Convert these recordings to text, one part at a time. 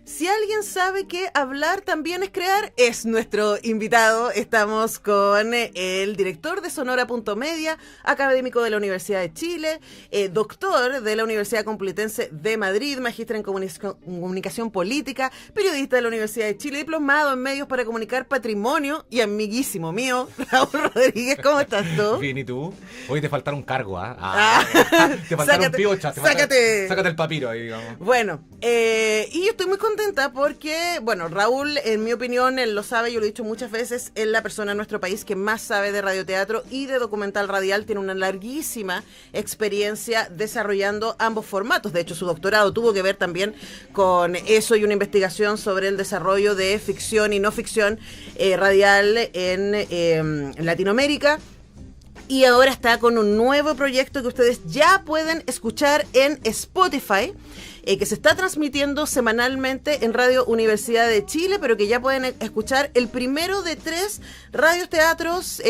Si alguien sabe que hablar también es crear, es nuestro invitado. Estamos con el director de Sonora.media, académico de la Universidad de Chile, doctor de la Universidad Complutense de Madrid, magíster en comunicación política, periodista de la Universidad de Chile, diplomado en medios para comunicar patrimonio y amiguísimo mío, Raúl Rodríguez. ¿Cómo estás tú? Bien, ¿y tú? Hoy te faltaron un cargo, te faltaron sácate, piochas. Sácate el papiro ahí, digamos. Bueno, y yo estoy muy contenta porque, bueno, Raúl, en mi opinión, él lo sabe, yo lo he dicho muchas veces, es la persona en nuestro país que más sabe de radioteatro y de documental radial, tiene una larguísima experiencia desarrollando ambos formatos. De hecho, su doctorado tuvo que ver también con eso y una investigación sobre el desarrollo de ficción y no ficción radial en Latinoamérica. Y ahora está con un nuevo proyecto que ustedes ya pueden escuchar en Spotify, que se está transmitiendo semanalmente en Radio Universidad de Chile, pero que ya pueden escuchar el primero de 3 radioteatros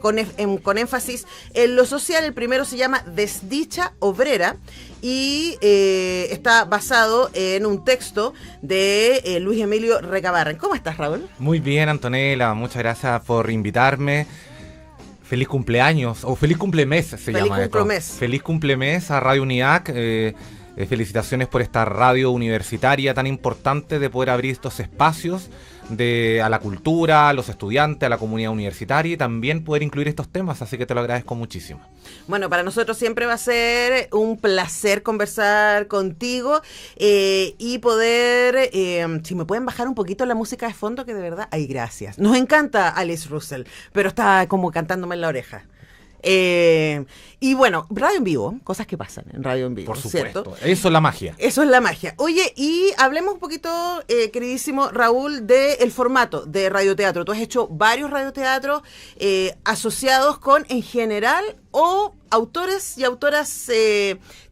con énfasis en lo social. El primero se llama Desdicha Obrera y está basado en un texto de Luis Emilio Recabarren. ¿Cómo estás, Raúl? Muy bien, Antonella, muchas gracias por invitarme. Feliz cumpleaños, o feliz cumplemes se llama esto. Feliz cumplemes a Radio UNIAC. Felicitaciones por esta radio universitaria tan importante de poder abrir estos espacios a la cultura, a los estudiantes, a la comunidad universitaria y también poder incluir estos temas, así que te lo agradezco muchísimo. Bueno, para nosotros siempre va a ser un placer conversar contigo y poder, si me pueden bajar un poquito la música de fondo, que de verdad, ay, gracias. Nos encanta Alice Russell, pero está como cantándome en la oreja. Y bueno, radio en vivo, cosas que pasan en radio en vivo. Por supuesto, ¿cierto? Eso es la magia. Eso es la magia. Oye, y hablemos un poquito, queridísimo Raúl, del formato de radioteatro. Tú has hecho varios radioteatros asociados con, en general, o autores y autoras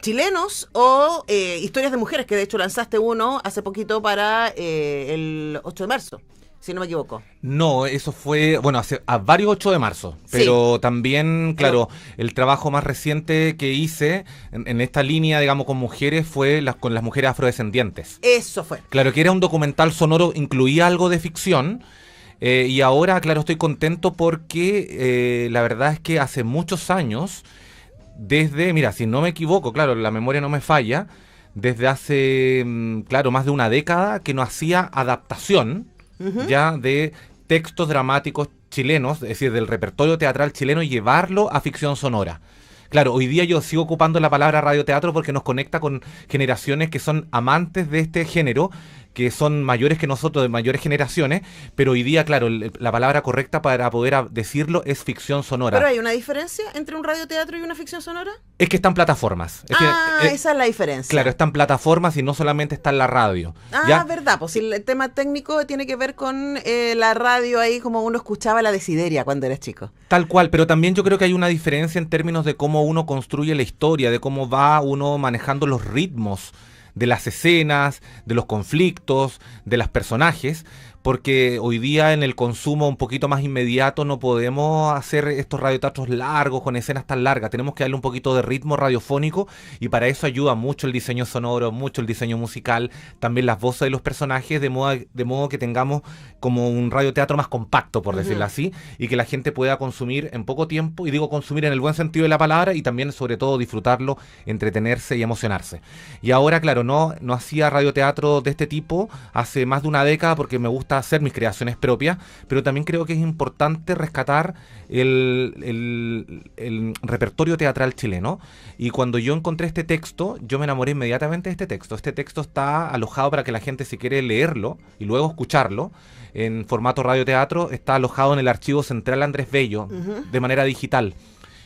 chilenos o historias de mujeres, que de hecho lanzaste uno hace poquito para el 8 de marzo. Si no me equivoco. No, eso fue, bueno, a varios 8 de marzo, pero sí. También, claro, el trabajo más reciente que hice en esta línea, digamos, con mujeres fue con las mujeres afrodescendientes. Eso fue. Claro, que era un documental sonoro, incluía algo de ficción, y ahora, claro, estoy contento porque la verdad es que hace muchos años, mira, si no me equivoco, claro, la memoria no me falla, desde hace, claro, más de una década que no hacía adaptación, ya de textos dramáticos chilenos, es decir, del repertorio teatral chileno y llevarlo a ficción sonora. Claro, hoy día yo sigo ocupando la palabra radioteatro porque nos conecta con generaciones que son amantes de este género, que son mayores que nosotros, de mayores generaciones, pero hoy día, claro, la palabra correcta para poder decirlo es ficción sonora. ¿Pero hay una diferencia entre un radioteatro y una ficción sonora? Es que están plataformas. Esa es la diferencia. Claro, están plataformas y no solamente está en la radio. ¿Ya? Verdad, pues si el tema técnico tiene que ver con la radio ahí, como uno escuchaba la Desideria cuando eres chico. Tal cual, pero también yo creo que hay una diferencia en términos de cómo uno construye la historia, de cómo va uno manejando los ritmos de las escenas, de los conflictos, de los personajes, porque hoy día en el consumo un poquito más inmediato no podemos hacer estos radioteatros largos, con escenas tan largas, tenemos que darle un poquito de ritmo radiofónico y para eso ayuda mucho el diseño sonoro, mucho el diseño musical, también las voces de los personajes, de modo que tengamos como un radioteatro más compacto, por decirlo así, y que la gente pueda consumir en poco tiempo, y digo consumir en el buen sentido de la palabra, y también sobre todo disfrutarlo, entretenerse y emocionarse. Y ahora, claro, no hacía radioteatro de este tipo hace más de una década porque me gusta hacer mis creaciones propias, pero también creo que es importante rescatar el repertorio teatral chileno. Y cuando yo encontré este texto, yo me enamoré inmediatamente de este texto. Este texto está alojado para que la gente, si quiere leerlo y luego escucharlo, en formato radioteatro, está alojado en el Archivo Central Andrés Bello, de manera digital.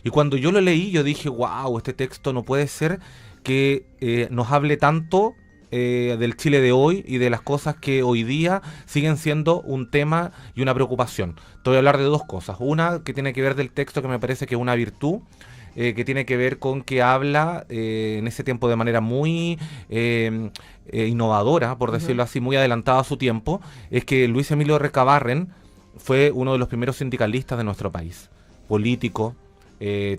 Y cuando yo lo leí, yo dije, wow, este texto no puede ser que nos hable tanto del Chile de hoy y de las cosas que hoy día siguen siendo un tema y una preocupación. Te voy a hablar de dos cosas. Una que tiene que ver del texto, que me parece que es una virtud, que tiene que ver con que habla en ese tiempo de manera muy innovadora, por decirlo así, muy adelantada a su tiempo, es que Luis Emilio Recabarren fue uno de los primeros sindicalistas de nuestro país, político,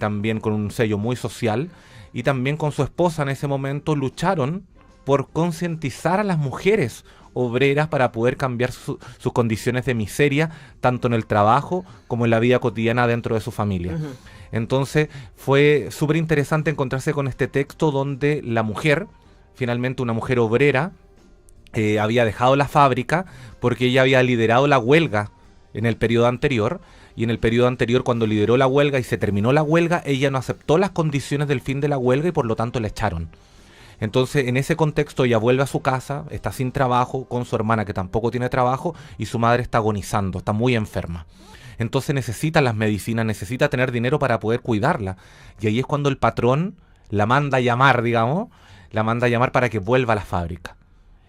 también con un sello muy social, y también con su esposa en ese momento lucharon por concientizar a las mujeres obreras para poder cambiar sus condiciones de miseria, tanto en el trabajo como en la vida cotidiana dentro de su familia. Ujú. Entonces fue súper interesante encontrarse con este texto donde la mujer, finalmente una mujer obrera, había dejado la fábrica porque ella había liderado la huelga en el periodo anterior, y en el periodo anterior, cuando lideró la huelga y se terminó la huelga, ella no aceptó las condiciones del fin de la huelga y por lo tanto la echaron. Entonces, en ese contexto, ella vuelve a su casa, está sin trabajo, con su hermana que tampoco tiene trabajo, y su madre está agonizando, está muy enferma. Entonces necesita las medicinas, necesita tener dinero para poder cuidarla. Y ahí es cuando el patrón la manda a llamar, digamos, la manda a llamar para que vuelva a la fábrica.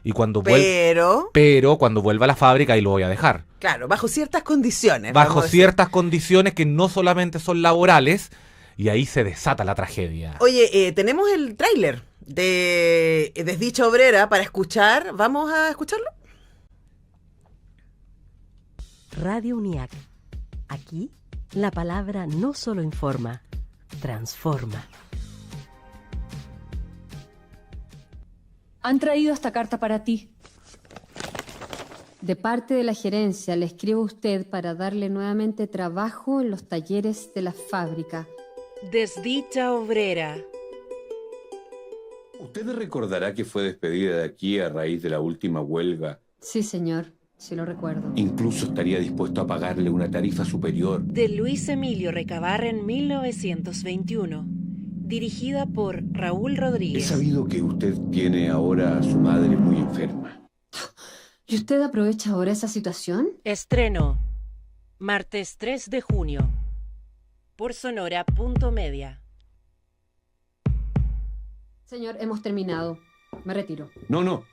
Y cuando pero cuando vuelva a la fábrica, ahí lo voy a dejar. Claro, bajo ciertas condiciones. Bajo ciertas condiciones que no solamente son laborales, y ahí se desata la tragedia. Oye, tenemos el tráiler de Desdicha Obrera para escuchar. ¿Vamos a escucharlo? Radio UNIAC. Aquí, la palabra no solo informa, transforma. Han traído esta carta para ti. De parte de la gerencia, le escribo a usted para darle nuevamente trabajo en los talleres de la fábrica. Desdicha Obrera. Usted recordará que fue despedida de aquí a raíz de la última huelga. Sí, señor, sí lo recuerdo. Incluso estaría dispuesto a pagarle una tarifa superior. De Luis Emilio Recabarren en 1921. Dirigida por Raúl He Rodríguez. sabido que usted tiene ahora a su madre muy enferma. ¿Y usted aprovecha ahora esa situación? Estreno. Martes 3 de junio. Por Sonora.media. Señor, hemos terminado. Me retiro. No,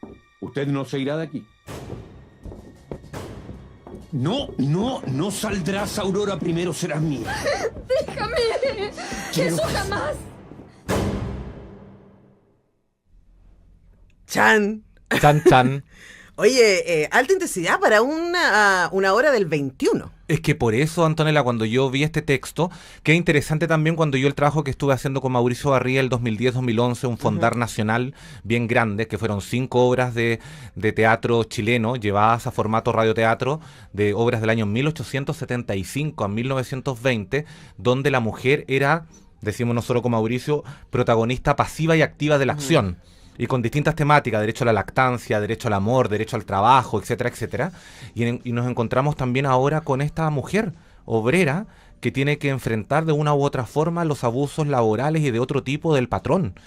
usted no se irá de aquí. No saldrás, Aurora, primero serás mía. ¡Déjame! ¡Eso jamás! ¡Chan! Chan, chan. Oye, alta intensidad para una hora del 21. Es que por eso, Antonella, cuando yo vi este texto, que es interesante también cuando yo el trabajo que estuve haciendo con Mauricio Barría el 2010-2011, un fondar nacional bien grande, que fueron 5 obras de teatro chileno llevadas a formato radioteatro, de obras del año 1875 a 1920, donde la mujer era, decimos nosotros con Mauricio, protagonista pasiva y activa de la acción. Y con distintas temáticas, derecho a la lactancia, derecho al amor, derecho al trabajo, etcétera, etcétera. Y nos encontramos también ahora con esta mujer obrera que tiene que enfrentar de una u otra forma los abusos laborales y de otro tipo del patrón.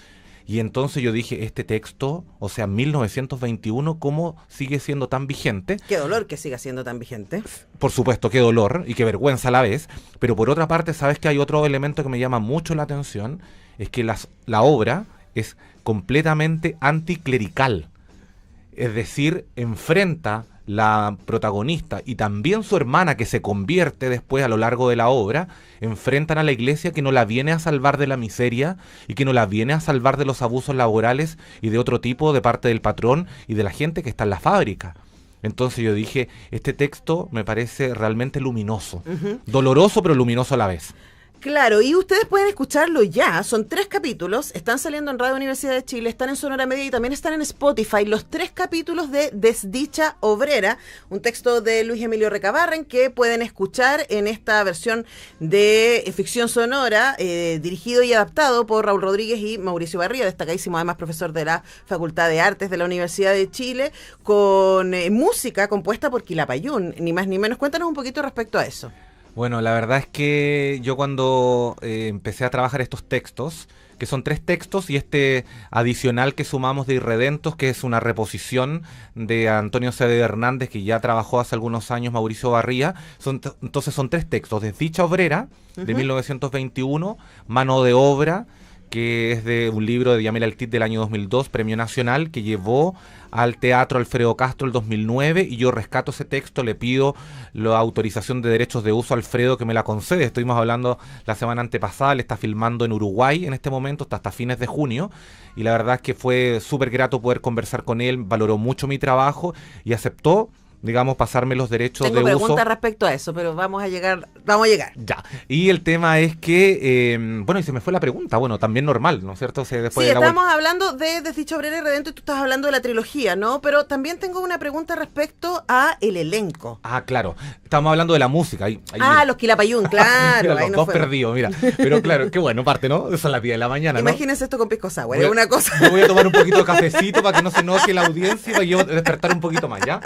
Y entonces yo dije, este texto, o sea, 1921, ¿cómo sigue siendo tan vigente? Qué dolor que siga siendo tan vigente. Por supuesto, qué dolor y qué vergüenza a la vez. Pero por otra parte, ¿sabes que hay otro elemento que me llama mucho la atención? Es que la obra es completamente anticlerical. Es decir, enfrenta la protagonista y también su hermana, que se convierte después a lo largo de la obra, enfrentan a la iglesia que no la viene a salvar de la miseria y que no la viene a salvar de los abusos laborales y de otro tipo de parte del patrón y de la gente que está en la fábrica. Entonces yo dije, este texto me parece realmente luminoso, doloroso pero luminoso a la vez. Claro, y ustedes pueden escucharlo ya, son 3 capítulos, están saliendo en Radio Universidad de Chile, están en Sonora Media y también están en Spotify, los 3 capítulos de Desdicha Obrera, un texto de Luis Emilio Recabarren que pueden escuchar en esta versión de ficción sonora, dirigido y adaptado por Raúl Rodríguez y Mauricio Barría, destacadísimo además profesor de la Facultad de Artes de la Universidad de Chile, con música compuesta por Quilapayún, ni más ni menos. Cuéntanos un poquito respecto a eso. Bueno, la verdad es que yo cuando empecé a trabajar estos textos, que son 3 textos y este adicional que sumamos de Irredentos, que es una reposición de Antonio C. Hernández, que ya trabajó hace algunos años Mauricio Barría, entonces son 3 textos: Desdicha Obrera, de 1921, Mano de Obra, que es de un libro de Yamil Altit del año 2002, Premio Nacional, que llevó al Teatro Alfredo Castro el 2009, y yo rescato ese texto, le pido la autorización de derechos de uso a Alfredo, que me la concede. Estuvimos hablando la semana antepasada, le está filmando en Uruguay en este momento, hasta fines de junio, y la verdad es que fue súper grato poder conversar con él, valoró mucho mi trabajo y aceptó digamos, pasarme los derechos Tengo de uso. preguntas respecto a eso, pero vamos a llegar. Ya. Y el tema es que, bueno, y se me fue la pregunta, bueno, también normal, ¿no es cierto? Después Sí, de la estamos hablando de Desdicha Obrera y Redento y tú estás hablando de la trilogía, ¿no? Pero también tengo una pregunta respecto a el elenco. Ah, claro. Estamos hablando de la música. Ahí Los Quilapayún, claro. mira, ahí los nos dos fuimos. perdidos, mira. Pero claro, qué bueno, parte, ¿no? Esa es la 10 de la mañana, ¿no? Imagínense esto con pisco sour, Voy es a- una cosa. Yo voy a tomar un poquito de cafecito para que no se enoje la audiencia y para yo despertar un poquito más, ¿ya?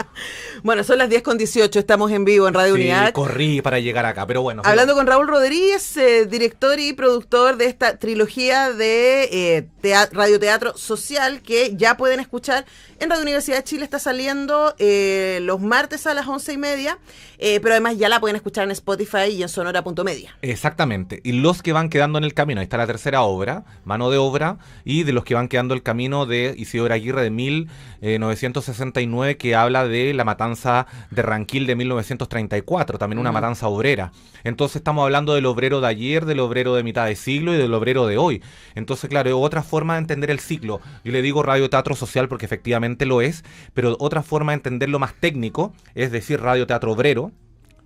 Bueno, son las 10:18, estamos en vivo en Radio Sí, Unidad. corrí para llegar acá, pero bueno. Hablando con Raúl Rodríguez, director y productor de esta trilogía de radioteatro social que ya pueden escuchar en Radio Universidad de Chile. Está saliendo los martes a las 11:30, pero además ya la pueden escuchar en Spotify y en sonora.media. Exactamente. Y los que van quedando en el camino, ahí está la tercera obra, Mano de Obra, y de los que van quedando el camino de Isidora Aguirre de 1969, que habla de la matanza de Ranquil de 1934, también una matanza obrera. Entonces estamos hablando del obrero de ayer, del obrero de mitad de siglo y del obrero de hoy. Entonces, claro, otra forma de entender el ciclo. Yo le digo radioteatro social porque efectivamente lo es, pero otra forma de entenderlo más técnico es decir radioteatro obrero.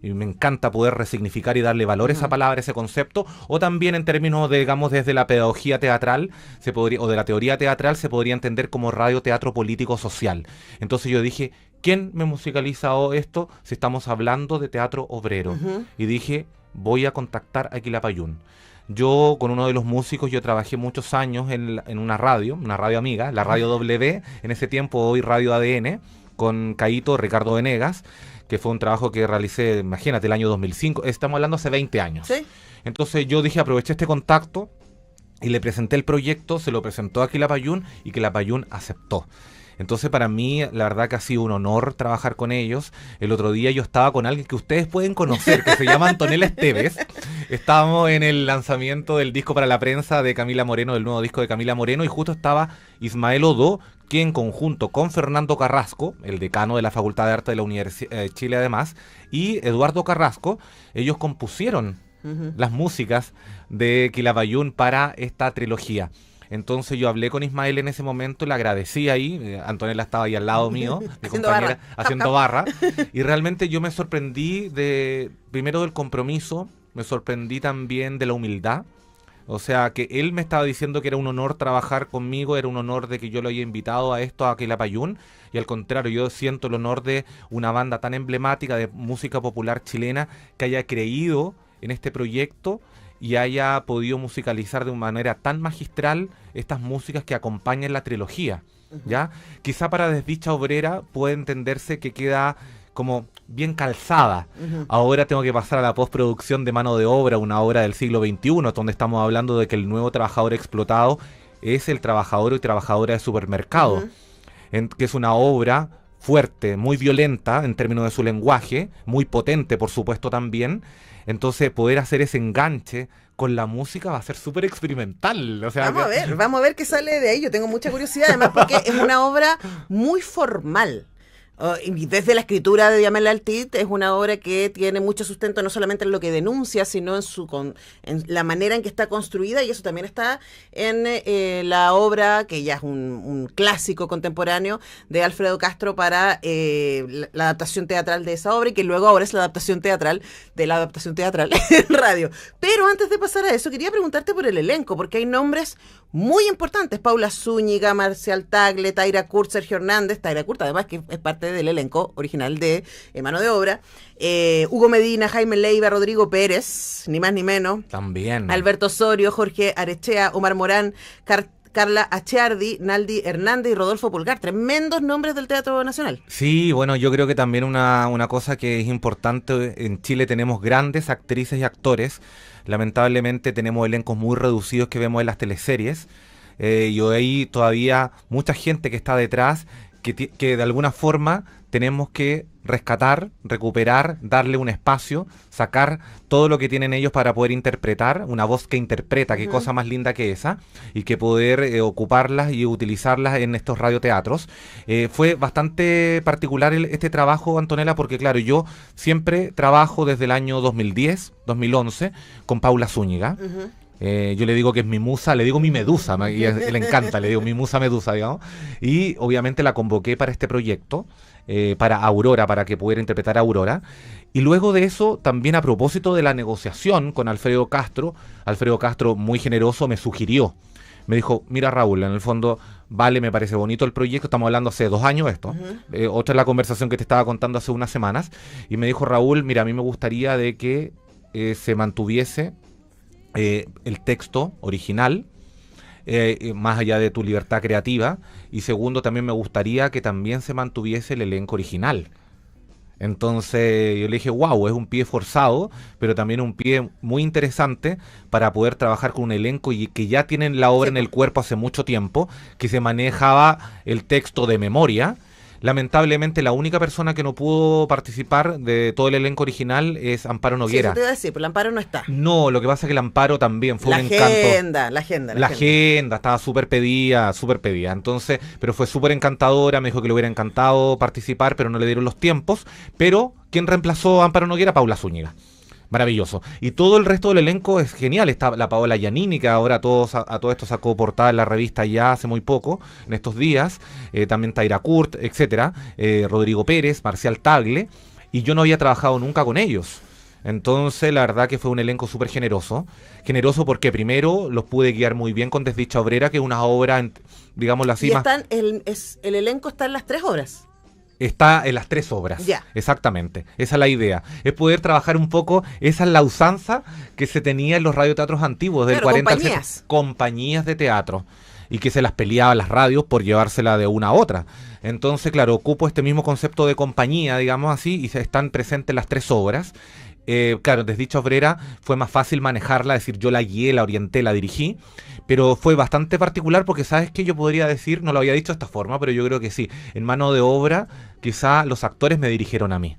Y me encanta poder resignificar y darle valor a esa palabra, ese concepto, o también en términos, digamos, desde la pedagogía teatral, o de la teoría teatral, se podría entender como radioteatro político social. Entonces yo dije, ¿quién me musicaliza esto si estamos hablando de teatro obrero? Y dije, voy a contactar a Quilapayún. Yo con uno de los músicos, yo trabajé muchos años en una radio amiga, la Radio W, en ese tiempo hoy Radio ADN, con Caíto Ricardo Venegas, que fue un trabajo que realicé, imagínate, el año 2005, estamos hablando hace 20 años. ¿Sí? Entonces yo dije, aproveché este contacto y le presenté el proyecto, se lo presentó a Quilapayún y Quilapayún aceptó. Entonces para mí la verdad que ha sido un honor trabajar con ellos. El otro día yo estaba con alguien que ustedes pueden conocer, que se llama Antonella Esteves. Estábamos en el lanzamiento del disco para la prensa de Camila Moreno, del nuevo disco de Camila Moreno, y justo estaba Ismael Odó, que en conjunto con Fernando Carrasco, el decano de la Facultad de Arte de la Universidad de Chile además, y Eduardo Carrasco, ellos compusieron las músicas de Quilapayún para esta trilogía. Entonces yo hablé con Ismael en ese momento, le agradecí ahí, Antonella estaba ahí al lado mío, mi Haciendo compañera, barra. haciendo barra, y realmente yo me sorprendí primero del compromiso, me sorprendí también de la humildad. O sea, que él me estaba diciendo que era un honor trabajar conmigo, era un honor de que yo lo haya invitado a esto, a Quilapayún, y al contrario, yo siento el honor de una banda tan emblemática de música popular chilena que haya creído en este proyecto y haya podido musicalizar de una manera tan magistral estas músicas que acompañan la trilogía, ¿ya? Quizá para Desdicha Obrera puede entenderse que queda como bien calzada. Ahora tengo que pasar a la postproducción de Mano de Obra, una obra del siglo XXI, donde estamos hablando de que el nuevo trabajador explotado es el trabajador y trabajadora de supermercado, que es una obra fuerte, muy violenta en términos de su lenguaje, muy potente por supuesto también. Entonces poder hacer ese enganche con la música va a ser súper experimental. O sea, Vamos a ver qué sale de ahí. Yo tengo mucha curiosidad, además porque es una obra muy formal. Y desde la escritura de Diamela Altit es una obra que tiene mucho sustento no solamente en lo que denuncia, sino en la manera en que está construida, y eso también está en la obra, que ya es un clásico contemporáneo, de Alfredo Castro para la adaptación teatral de esa obra, y que luego ahora es la adaptación teatral de la adaptación teatral en radio. Pero antes de pasar a eso, quería preguntarte por el elenco, porque hay nombres muy importantes: Paula Zúñiga, Marcial Tagle, Taira Kurt, Sergio Hernández, Taira Kurt además que es parte del elenco original de Mano de Obra, Hugo Medina, Jaime Leiva, Rodrigo Pérez, ni más ni menos, también Alberto Osorio, Jorge Arechea, Omar Morán, Carla Achiardi, Naldi Hernández y Rodolfo Pulgar. Tremendos nombres del Teatro Nacional. Sí, bueno, yo creo que también una cosa que es importante, en Chile tenemos grandes actrices y actores. Lamentablemente tenemos elencos muy reducidos que vemos en las teleseries, y hay todavía mucha gente que está detrás que de alguna forma tenemos que rescatar, recuperar, darle un espacio, sacar todo lo que tienen ellos para poder interpretar, una voz que interpreta, qué cosa más linda que esa, y que poder ocuparlas y utilizarlas en estos radioteatros. Fue bastante particular este trabajo, Antonella, porque claro, yo siempre trabajo desde el año 2010, 2011, con Paula Zúñiga. Yo le digo que es mi musa, le digo mi medusa, y le encanta, le digo mi musa medusa, digamos. Y obviamente la convoqué para este proyecto, para Aurora, para que pudiera interpretar a Aurora. Y luego de eso, también a propósito de la negociación con Alfredo Castro muy generoso me sugirió. Me dijo, mira Raúl, en el fondo, vale, me parece bonito el proyecto, estamos hablando hace 2 años esto, otra es la conversación que te estaba contando hace unas semanas, y me dijo, Raúl, mira, a mí me gustaría de que se mantuviese el texto original, más allá de tu libertad creativa, y segundo, también me gustaría que también se mantuviese el elenco original. Entonces yo le dije, wow, es un pie forzado, pero también un pie muy interesante para poder trabajar con un elenco y que ya tienen la obra en el cuerpo hace mucho tiempo, que se manejaba el texto de memoria. Lamentablemente la única persona que no pudo participar de todo el elenco original es Amparo Noguera. Sí, eso te iba a decir, pero el Amparo no está. No, lo que pasa es que el Amparo también fue un encanto. La agenda estaba súper pedida. Entonces, pero fue súper encantadora, me dijo que le hubiera encantado participar, pero no le dieron los tiempos. Pero, ¿quién reemplazó a Amparo Noguera? Paula Zúñiga. Maravilloso. Y todo el resto del elenco es genial. Está la Paola Giannini, que ahora a todo esto sacó portada en la revista ya hace muy poco, en estos días. También Taira Kurt, etcétera. Rodrigo Pérez, Marcial Tagle. Y yo no había trabajado nunca con ellos. Entonces, la verdad que fue un elenco súper generoso. Generoso porque primero los pude guiar muy bien con Desdicha Obrera, que es una obra, digámoslo así. Y el elenco está en las 3 obras. Está en las 3 obras. Ya. Exactamente. Esa es la idea. Es poder trabajar un poco, esa es la usanza que se tenía en los radioteatros antiguos del 40 al 60. Compañías de teatro. Y que se las peleaban las radios por llevársela de una a otra. Entonces, claro, ocupo este mismo concepto de compañía, digamos así, y están presentes las 3 obras. Claro, Desdicha Obrera fue más fácil manejarla, es decir, yo la guié, la orienté, la dirigí, pero fue bastante particular porque, ¿sabes qué? Yo podría decir, no lo había dicho de esta forma, pero yo creo que sí, en mano de obra, quizá los actores me dirigieron a mí.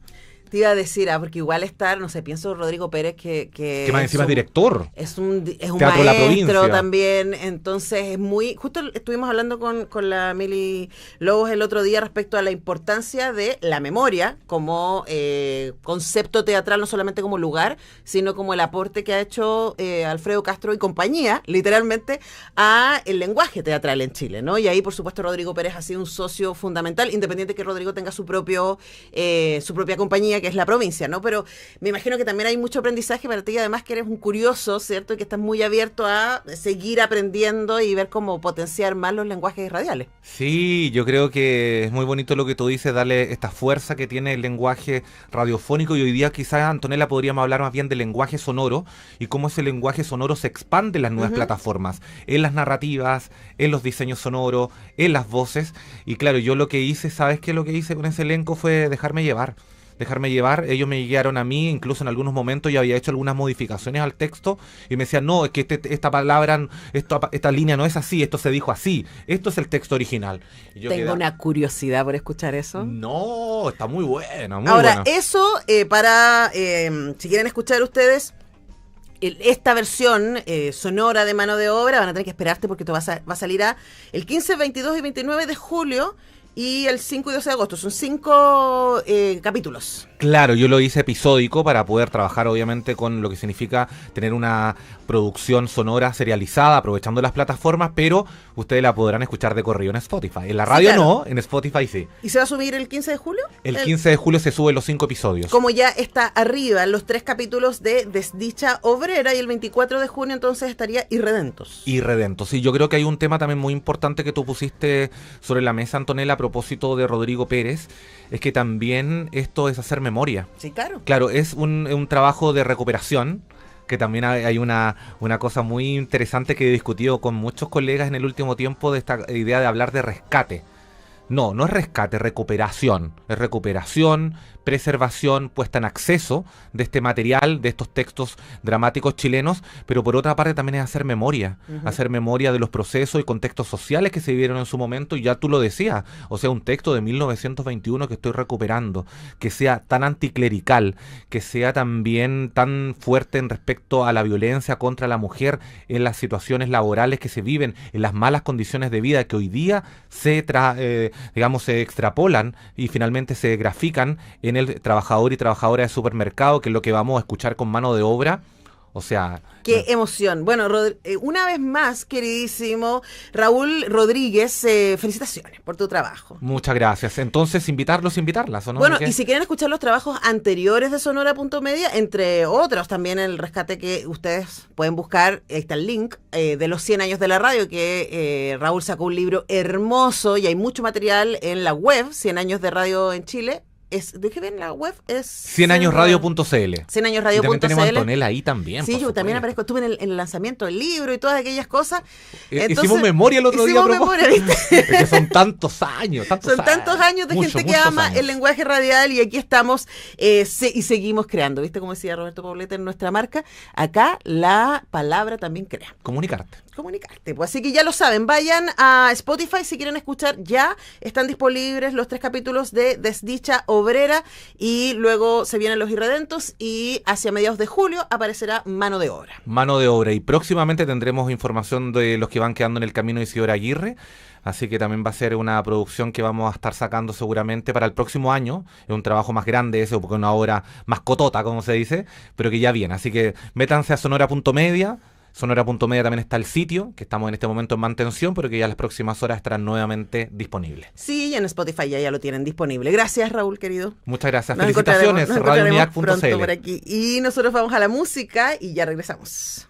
Te iba a decir, porque igual estar, no sé, pienso Rodrigo Pérez que más encima es director. Es un Teatro La maestro Provincia. También, entonces es muy... Justo estuvimos hablando con la Mili Lobos el otro día respecto a la importancia de la memoria como concepto teatral, no solamente como lugar, sino como el aporte que ha hecho Alfredo Castro y compañía, literalmente, a el lenguaje teatral en Chile, ¿no? Y ahí, por supuesto, Rodrigo Pérez ha sido un socio fundamental, independiente que Rodrigo tenga su propia compañía, que es La Provincia, ¿no? Pero me imagino que también hay mucho aprendizaje para ti, además que eres un curioso, ¿cierto? Y que estás muy abierto a seguir aprendiendo y ver cómo potenciar más los lenguajes radiales. Sí, yo creo que es muy bonito lo que tú dices, darle esta fuerza que tiene el lenguaje radiofónico, y hoy día quizás, Antonella, podríamos hablar más bien del lenguaje sonoro y cómo ese lenguaje sonoro se expande en las nuevas plataformas, en las narrativas, en los diseños sonoros, en las voces. Y claro, yo lo que hice, ¿sabes qué? Lo que hice con ese elenco fue dejarme llevar. Ellos me guiaron a mí, incluso en algunos momentos yo había hecho algunas modificaciones al texto y me decían, no, es que esta palabra, esta línea no es así, esto se dijo así, esto es el texto original. Y yo Tengo una curiosidad por escuchar eso. No, está muy buena, muy Ahora, buena. eso si quieren escuchar ustedes esta versión sonora de mano de obra, van a tener que esperarte porque esto va a salir el 15, 22 y 29 de julio. Y el 5 y 12 de agosto. Son 5 capítulos. Claro, yo lo hice episódico para poder trabajar obviamente con lo que significa tener una producción sonora serializada, aprovechando las plataformas, pero ustedes la podrán escuchar de corrido en Spotify. En la radio claro. No, en Spotify sí. ¿Y se va a subir el 15 de julio? El 15 de julio se suben los 5 episodios. Como ya está arriba los 3 capítulos de Desdicha Obrera, y el 24 de junio entonces estaría Irredentos. Irredentos, sí, yo creo que hay un tema también muy importante que tú pusiste sobre la mesa, Antonella, a propósito de Rodrigo Pérez, es que también esto es hacer memoria. Sí, claro. Claro, es un trabajo de recuperación, que también hay una cosa muy interesante que he discutido con muchos colegas en el último tiempo, de esta idea de hablar de rescate. No es rescate, recuperación. Es recuperación, preservación, puesta en acceso de este material, de estos textos dramáticos chilenos, pero por otra parte también es hacer memoria de los procesos y contextos sociales que se vivieron en su momento, y ya tú lo decías, o sea, un texto de 1921 que estoy recuperando, que sea tan anticlerical, que sea también tan fuerte en respecto a la violencia contra la mujer en las situaciones laborales que se viven, en las malas condiciones de vida que hoy día se extrapolan y finalmente se grafican en el trabajador y trabajadora de supermercado, que es lo que vamos a escuchar con mano de obra. O sea... ¡Qué emoción! Bueno, una vez más, queridísimo Raúl Rodríguez, felicitaciones por tu trabajo. Muchas gracias. Entonces, invitarlos, invitarlas, ¿o no? Bueno, y si quieren escuchar los trabajos anteriores de Sonora.media, entre otros también el rescate que ustedes pueden buscar, ahí está el link, de los 100 años de la radio, que Raúl sacó un libro hermoso y hay mucho material en la web, 100 años de radio en Chile. ¿De ven la web? Es 100añosradio.cl. 100añosradio.cl. Y también tenemos a Antonella ahí también. Sí, yo también aparezco. Estuve en el lanzamiento del libro y todas aquellas cosas. Entonces, hicimos memoria el otro día. Hicimos memoria, ¿viste? Es que son tantos años. Son tantos años de gente que ama el lenguaje radial y aquí estamos y seguimos creando. ¿Viste? Como decía Roberto Poblete en nuestra marca, acá la palabra también crea. Comunicarte. Pues así que ya lo saben, vayan a Spotify si quieren escuchar ya. Están disponibles los 3 capítulos de Desdicha Obrera y luego se vienen Los Irredentos y hacia mediados de julio aparecerá Mano de Obra. Mano de Obra, y próximamente tendremos información de los que van quedando en el camino de Isidora Aguirre. Así que también va a ser una producción que vamos a estar sacando seguramente para el próximo año. Es un trabajo más grande ese, porque es una obra más cotota, como se dice, pero que ya viene. Así que métanse a sonora.media. Sonora.media también está el sitio, que estamos en este momento en mantención, pero que ya en las próximas horas estarán nuevamente disponibles. Sí, y en Spotify ya lo tienen disponible. Gracias, Raúl, querido. Muchas gracias. Felicitaciones, RadioUniac.cl. por aquí. Y nosotros vamos a la música y ya regresamos.